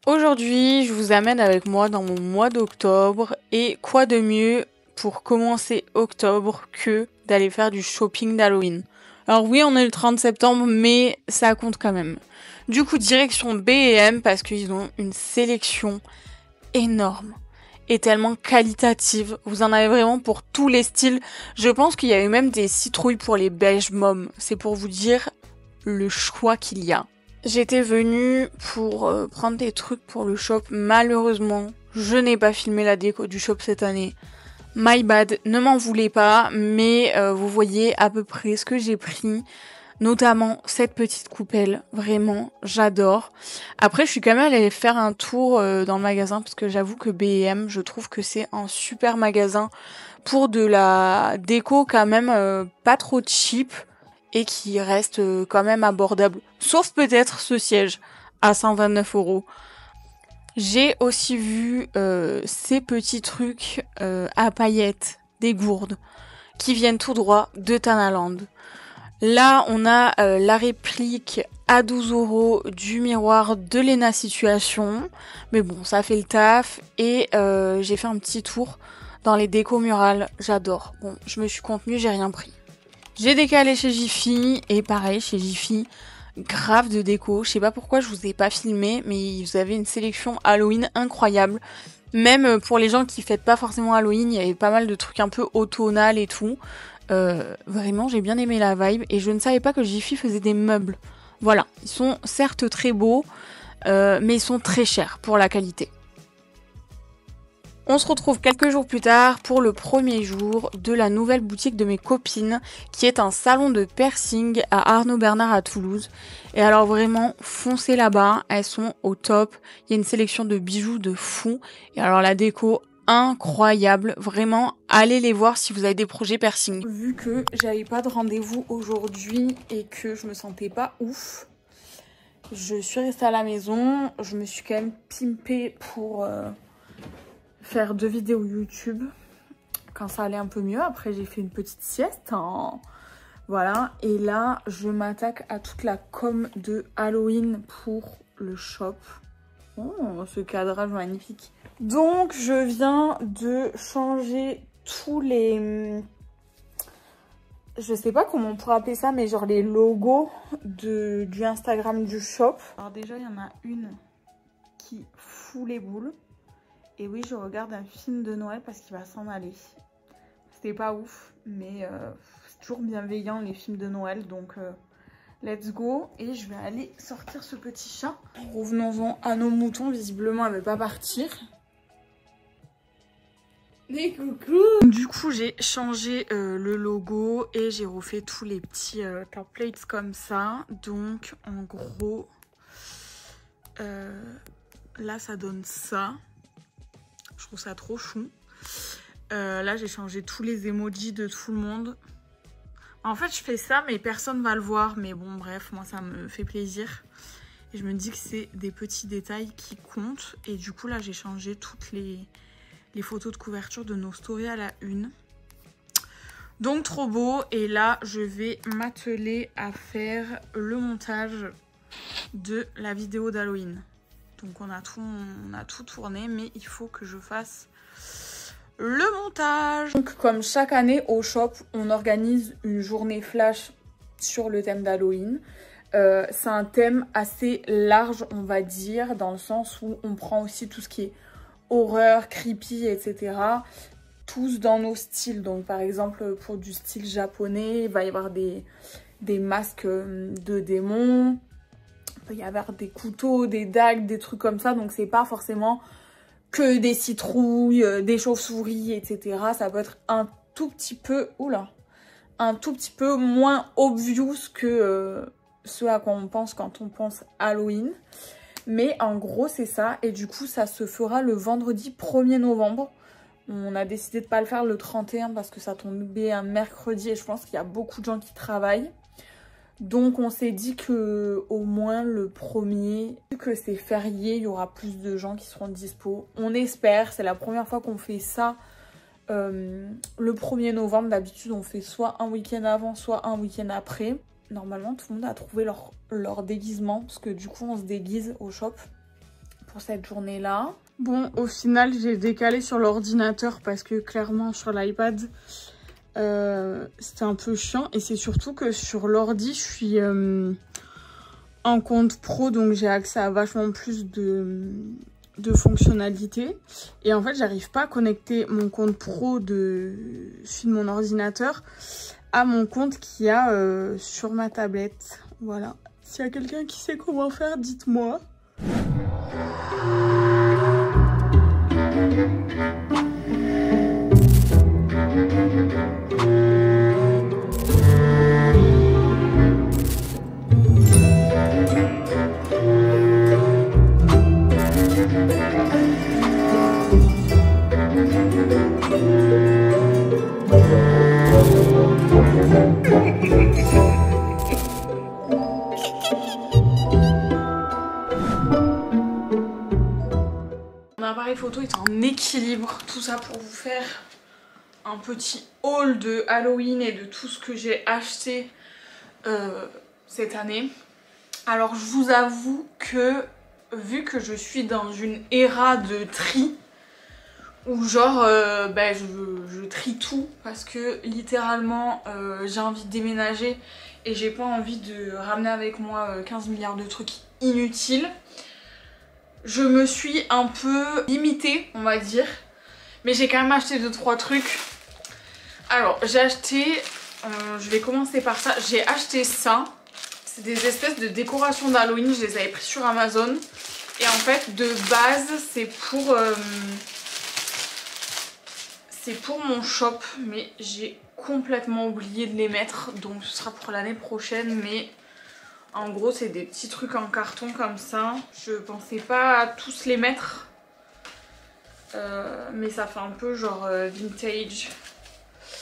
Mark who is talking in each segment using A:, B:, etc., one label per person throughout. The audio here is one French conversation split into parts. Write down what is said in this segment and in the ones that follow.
A: Aujourd'hui, je vous amène avec moi dans mon mois d'octobre et quoi de mieux pour commencer octobre que d'aller faire du shopping d'Halloween. Alors oui, on est le 30 septembre, mais ça compte quand même. Du coup, direction B&M parce qu'ils ont une sélection énorme et tellement qualitative. Vous en avez vraiment pour tous les styles. Je pense qu'il y a eu même des citrouilles pour les beige mômes. C'est pour vous dire le choix qu'il y a. J'étais venue pour prendre des trucs pour le shop. Malheureusement, je n'ai pas filmé la déco du shop cette année. My bad, ne m'en voulez pas, mais vous voyez à peu près ce que j'ai pris. Notamment cette petite coupelle, vraiment, j'adore. Après, je suis quand même allée faire un tour dans le magasin parce que j'avoue que B&M, je trouve que c'est un super magasin pour de la déco quand même pas trop cheap et qui reste quand même abordable. Sauf peut-être ce siège à 129 €. J'ai aussi vu ces petits trucs à paillettes, des gourdes, qui viennent tout droit de Tanaland. Là, on a la réplique à 12 € du miroir de Lena Situation. Mais bon, ça fait le taf. Et j'ai fait un petit tour dans les décos murales. J'adore. Bon, je me suis contenue, j'ai rien pris. J'ai décalé chez Jiffy. Et pareil, chez Jiffy, grave de déco. Je sais pas pourquoi je vous ai pas filmé, mais vous avez une sélection Halloween incroyable. Même pour les gens qui fêtent pas forcément Halloween, il y avait pas mal de trucs un peu automnal et tout. Vraiment, j'ai bien aimé la vibe et je ne savais pas que Jiffy faisait des meubles. Voilà, ils sont certes très beaux, mais ils sont très chers pour la qualité. On se retrouve quelques jours plus tard pour le premier jour de la nouvelle boutique de mes copines, qui est un salon de piercing à Arnaud Bernard à Toulouse. Et alors vraiment, foncez là-bas, elles sont au top. Il y a une sélection de bijoux de fou. Et alors la déco, incroyable, vraiment, allez les voir si vous avez des projets piercing. Vu que j'avais pas de rendez-vous aujourd'hui et que je me sentais pas ouf, je suis restée à la maison. Je me suis quand même pimpée pour faire 2 vidéos YouTube quand ça allait un peu mieux. Après, j'ai fait une petite sieste. Voilà, et là, je m'attaque à toute la com de Halloween pour le shop. Oh, ce cadrage magnifique. Donc, je viens de changer tous les... Je sais pas comment on pourrait appeler ça, mais genre les logos du Instagram du shop. Alors déjà, il y en a une qui fout les boules. Et oui, je regarde un film de Noël parce qu'il va s'en aller. C'était pas ouf, mais c'est toujours bienveillant les films de Noël, donc let's go. Et je vais aller sortir ce petit chat. Revenons-en à nos moutons, visiblement elle veut pas partir. Des coucous. Du coup, j'ai changé le logo et j'ai refait tous les petits templates comme ça. Donc, en gros, là, ça donne ça. Je trouve ça trop chou. Là, j'ai changé tous les emojis de tout le monde. En fait, je fais ça, mais personne va le voir. Mais bon, bref, moi, ça me fait plaisir. Et je me dis que c'est des petits détails qui comptent. Et du coup, là, j'ai changé toutes les photos de couverture de nos stories à la une. Donc, trop beau. Et là, je vais m'atteler à faire le montage de la vidéo d'Halloween. Donc on a tout tourné, mais il faut que je fasse le montage. Donc comme chaque année au shop, on organise une journée flash sur le thème d'Halloween. C'est un thème assez large, on va dire, dans le sens où on prend aussi tout ce qui est horreur, creepy, etc. Tous dans nos styles. Donc par exemple, pour du style japonais, il va y avoir des masques de démons. Il peut y avoir des couteaux, des dagues, des trucs comme ça. Donc, c'est pas forcément que des citrouilles, des chauves-souris, etc. Ça peut être un tout petit peu... Oula, un tout petit peu moins obvious que ce à quoi on pense quand on pense Halloween. Mais en gros, c'est ça. Et du coup, ça se fera le vendredi 1er novembre. On a décidé de ne pas le faire le 31 parce que ça tombait un mercredi. Et je pense qu'il y a beaucoup de gens qui travaillent. Donc on s'est dit que au moins le 1er, vu que c'est férié, il y aura plus de gens qui seront dispo. On espère, c'est la première fois qu'on fait ça le 1er novembre. D'habitude on fait soit un week-end avant, soit un week-end après. Normalement tout le monde a trouvé leur déguisement, parce que du coup on se déguise au shop pour cette journée-là. Bon, au final, j'ai décalé sur l'ordinateur parce que clairement sur l'iPad, c'était un peu chiant. Et c'est surtout que sur l'ordi, je suis en compte pro, donc j'ai accès à vachement plus de fonctionnalités. Et en fait, j'arrive pas à connecter mon compte pro de mon ordinateur à mon compte qu'il y a sur ma tablette. Voilà. S'il y a quelqu'un qui sait comment faire, dites-moi. Mon appareil photo est en équilibre, tout ça pour vous faire un petit haul de Halloween et de tout ce que j'ai acheté cette année. Alors je vous avoue que vu que je suis dans une ère de tri, où genre je trie tout parce que littéralement j'ai envie de déménager et j'ai pas envie de ramener avec moi 15 milliards de trucs inutiles. Je me suis un peu limitée, on va dire, mais j'ai quand même acheté 2-3 trucs. Alors j'ai acheté, je vais commencer par ça, j'ai acheté ça. C'est des espèces de décorations d'Halloween, je les avais pris sur Amazon. Et en fait de base c'est pour mon shop, mais j'ai complètement oublié de les mettre, donc ce sera pour l'année prochaine. Mais en gros c'est des petits trucs en carton comme ça, je pensais pas tous les mettre, mais ça fait un peu genre vintage.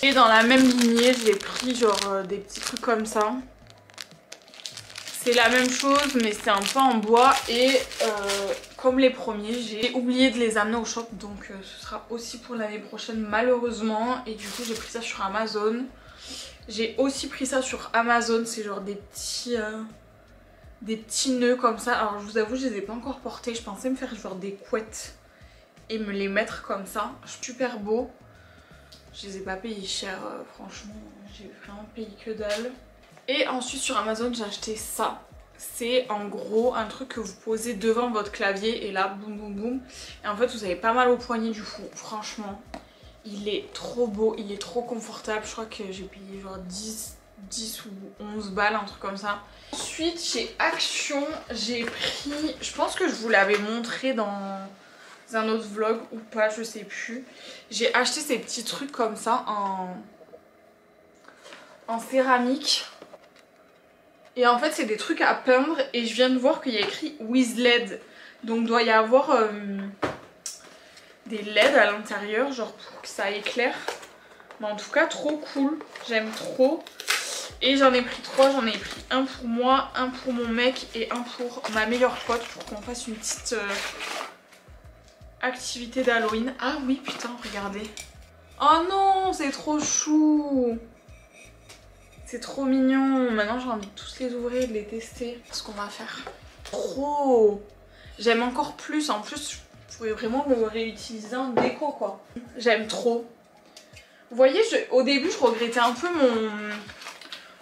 A: Et dans la même lignée j'ai pris genre des petits trucs comme ça. C'est la même chose mais c'est un peu en bois et comme les premiers j'ai oublié de les amener au shop, donc ce sera aussi pour l'année prochaine malheureusement. Et du coup j'ai pris ça sur Amazon. J'ai aussi pris ça sur Amazon, c'est genre des petits nœuds comme ça. Alors je vous avoue je les ai pas encore portés, je pensais me faire genre des couettes et me les mettre comme ça, super beau. Je les ai pas payés cher, franchement j'ai vraiment payé que dalle. Et ensuite sur Amazon j'ai acheté ça. C'est en gros un truc que vous posez devant votre clavier et là boum boum boum. Et en fait vous avez pas mal au poignet du coup, franchement. Il est trop beau, il est trop confortable. Je crois que j'ai payé genre 10 ou 11 balles, un truc comme ça. Ensuite chez Action j'ai pris, je pense que je vous l'avais montré dans un autre vlog ou pas, je sais plus. J'ai acheté ces petits trucs comme ça en céramique. Et en fait c'est des trucs à peindre et je viens de voir qu'il y a écrit with LED. Donc il doit y avoir des LED à l'intérieur, genre pour que ça éclaire. Mais en tout cas trop cool, j'aime trop. Et j'en ai pris 3, j'en ai pris un pour moi, un pour mon mec et un pour ma meilleure pote pour qu'on fasse une petite activité d'Halloween. Ah oui putain regardez. Oh non c'est trop chou. C'est trop mignon. Maintenant j'ai envie de tous les ouvrir et de les tester. Ce qu'on va faire. Trop. J'aime encore plus. En plus je pourrais vraiment le réutiliser en déco quoi. J'aime trop. Vous voyez au début je regrettais un peu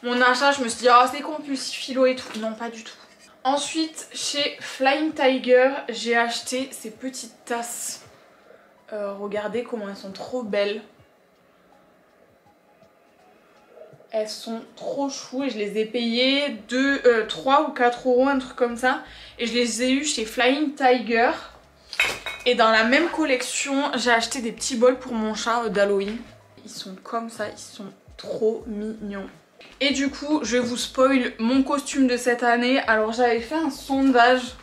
A: mon achat. Je me suis dit ah c'est compulsif philo et tout. Non pas du tout. Ensuite chez Flying Tiger j'ai acheté ces petites tasses. Regardez comment elles sont trop belles. Elles sont trop chou et je les ai payées 3 ou 4 euros, un truc comme ça. Et je les ai eues chez Flying Tiger. Et dans la même collection, j'ai acheté des petits bols pour mon chat d'Halloween. Ils sont comme ça, ils sont trop mignons. Et du coup, je vous spoil mon costume de cette année. Alors j'avais fait un sondage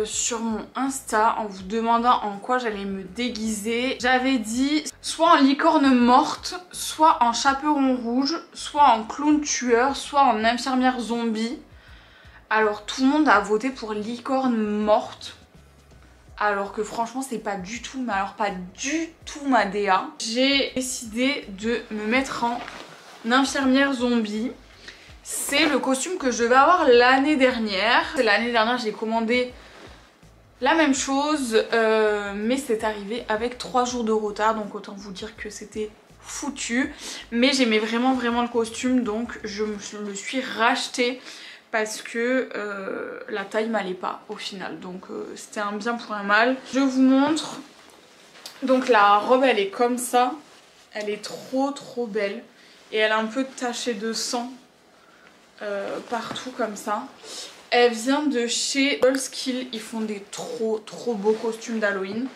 A: sur mon Insta en vous demandant en quoi j'allais me déguiser. J'avais dit soit en licorne morte, soit en chaperon rouge, soit en clown tueur, soit en infirmière zombie. Alors tout le monde a voté pour licorne morte. Alors que franchement c'est pas du tout, mais alors pas du tout ma DA. J'ai décidé de me mettre en infirmière zombie. C'est le costume que je devais avoir l'année dernière. L'année dernière j'ai commandé La même chose, mais c'est arrivé avec 3 jours de retard, donc autant vous dire que c'était foutu. Mais j'aimais vraiment le costume, donc je me le suis racheté parce que la taille m'allait pas au final. Donc c'était un bien pour un mal. Je vous montre. Donc la robe elle est comme ça. Elle est trop belle. Et elle est un peu tachée de sang partout comme ça. Elle vient de chez Dollskill, ils font des trop beaux costumes d'Halloween.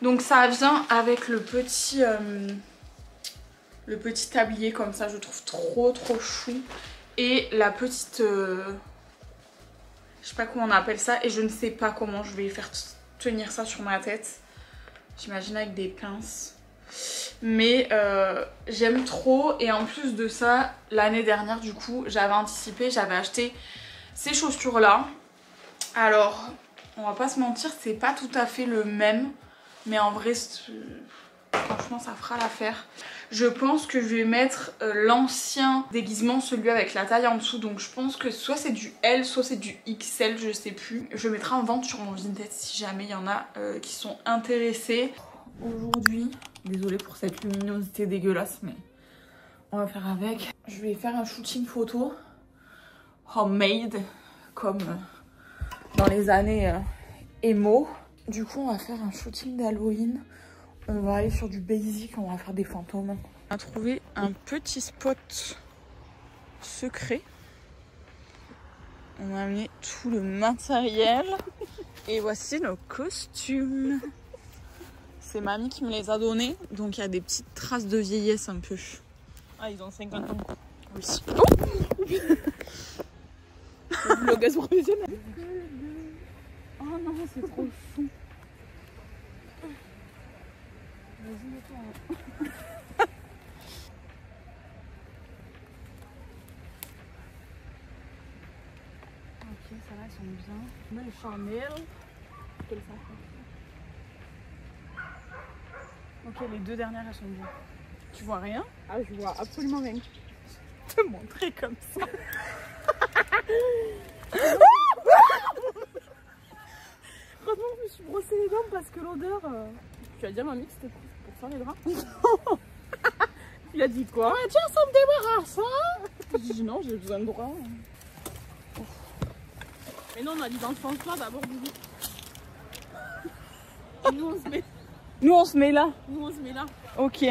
A: Donc ça vient avec le petit tablier comme ça, je trouve trop chou. Et la petite, je sais pas comment on appelle ça, et je ne sais pas comment je vais faire tenir ça sur ma tête. J'imagine avec des pinces. Mais j'aime trop, et en plus de ça, l'année dernière du coup, j'avais anticipé, j'avais acheté ces chaussures là. Alors on va pas se mentir, c'est pas tout à fait le même, mais en vrai franchement ça fera l'affaire. Je pense que je vais mettre l'ancien déguisement, celui avec la taille en dessous, donc je pense que soit c'est du L soit c'est du XL, je sais plus. Je le mettrai en vente sur mon Vinted si jamais il y en a qui sont intéressés. Aujourd'hui, désolée pour cette luminosité dégueulasse, mais on va faire avec. Je vais faire un shooting photo homemade comme dans les années emo. Du coup on va faire un shooting d'Halloween. On va aller sur du basic, on va faire des fantômes. On a trouvé un petit spot secret. On a amené tout le matériel. Et voici nos costumes. C'est mamie qui me les a donnés. Donc il y a des petites traces de vieillesse un peu.
B: Ah, ils ont 50 ans.
A: Oui.
B: Blogueuse professionnelle.
A: Oh non, c'est trop chou.
B: Vas-y, mets-toi.
A: Ok, ça là, elles sont bien. Mais le Chanel.
B: Quelle façon.
A: Ok, les deux dernières, elles sont bien. Tu vois rien?
B: Ah, je vois absolument rien.
A: Te montrer comme ça.
B: Heureusement que je me suis brossé les dents parce que l'odeur. Tu as dit à mamie que c'était pour ça les draps? Il a dit quoi?
A: Ouais, tiens, ça me débarrasse, hein?
B: J'ai dit non, j'ai besoin de draps. Mais non, on a dit dans ce sens-là d'abord, Boubou. Nous on se met.
A: Nous, on se met là.
B: Nous on se met là.
A: Ok.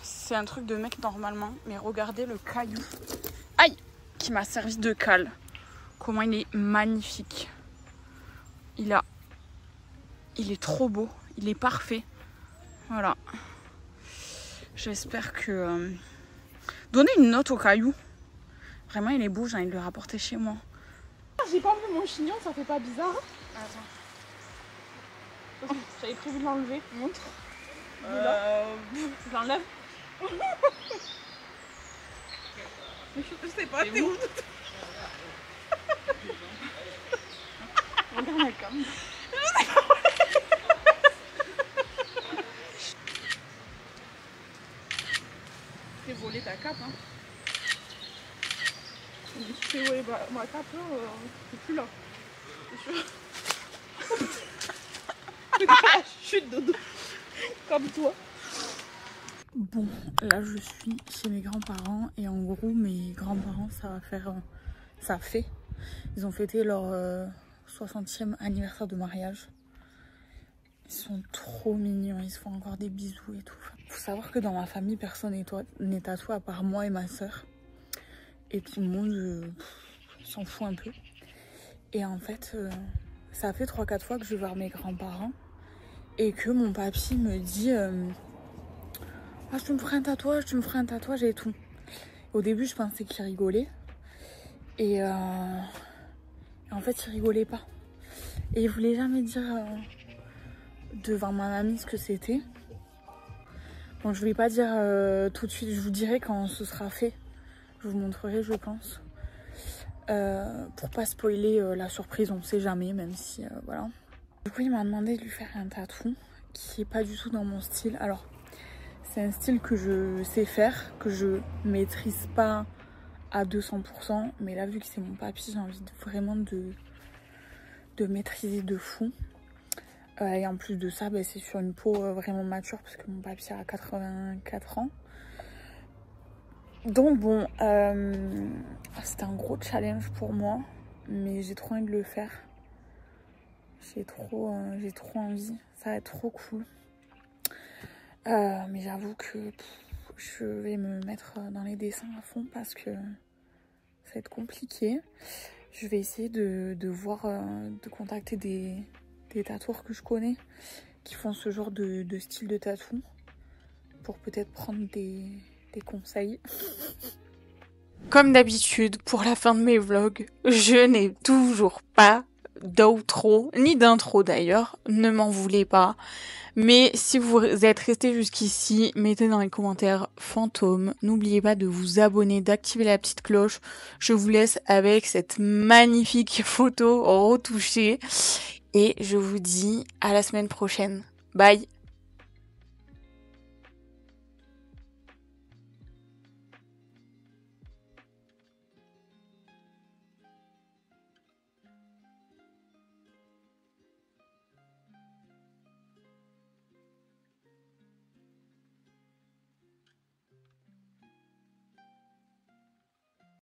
A: C'est un truc de mec normalement, mais regardez le caillou. Aïe! Qui m'a servi de cale. Comment il est magnifique. Il est trop beau. Il est parfait. Voilà. J'espère que... Donnez une note au caillou. Vraiment, il est beau. J'ai envie de le rapporter chez moi.
B: J'ai pas vu mon chignon, ça fait pas bizarre?
A: Attends.
B: J'avais prévu de l'enlever.
A: Montre.
B: Je l'enlève.
A: Je sais pas, t'es où?
B: Regarde la cam.
A: Fais voler ta cape, hein.
B: Si tu fais voler ma cape, c'est plus là. C'est sûr. Chute dodo. Comme toi.
A: Bon, là je suis chez mes grands-parents et en gros mes grands-parents ils ont fêté leur 60e anniversaire de mariage. Ils sont trop mignons, ils se font encore des bisous et tout. Faut savoir que dans ma famille personne n'est tatoué à part moi et ma soeur. Et tout le monde s'en fout un peu. Et en fait ça fait 3-4 fois que je vais voir mes grands-parents et que mon papy me dit ah, tu me ferais un tatouage et tout. Au début, je pensais qu'il rigolait. Et en fait, il rigolait pas. Et il voulait jamais dire devant ma mamie ce que c'était. Bon, je voulais pas dire tout de suite. Je vous dirai quand ce sera fait. Je vous montrerai, je pense. Pour pas spoiler la surprise, on sait jamais, même si voilà. Du coup, il m'a demandé de lui faire un tatou qui est pas du tout dans mon style. Alors, c'est un style que je sais faire, que je maîtrise pas à 200%. Mais là, vu que c'est mon papy, j'ai envie vraiment de de maîtriser de fou. Et en plus de ça, bah, c'est sur une peau vraiment mature parce que mon papy a 84 ans. Donc bon, c'était un gros challenge pour moi, mais j'ai trop envie de le faire. J'ai trop envie, ça va être trop cool. Mais j'avoue que je vais me mettre dans les dessins à fond parce que ça va être compliqué. Je vais essayer de voir, de contacter des tatoueurs que je connais qui font ce genre de style de tatou pour peut-être prendre des conseils. Comme d'habitude, pour la fin de mes vlogs, je n'ai toujours pas d'outro, ni d'intro d'ailleurs, ne m'en voulez pas. Mais si vous êtes resté jusqu'ici, mettez dans les commentaires fantôme. N'oubliez pas de vous abonner, d'activer la petite cloche. Je vous laisse avec cette magnifique photo retouchée. Et je vous dis à la semaine prochaine. Bye!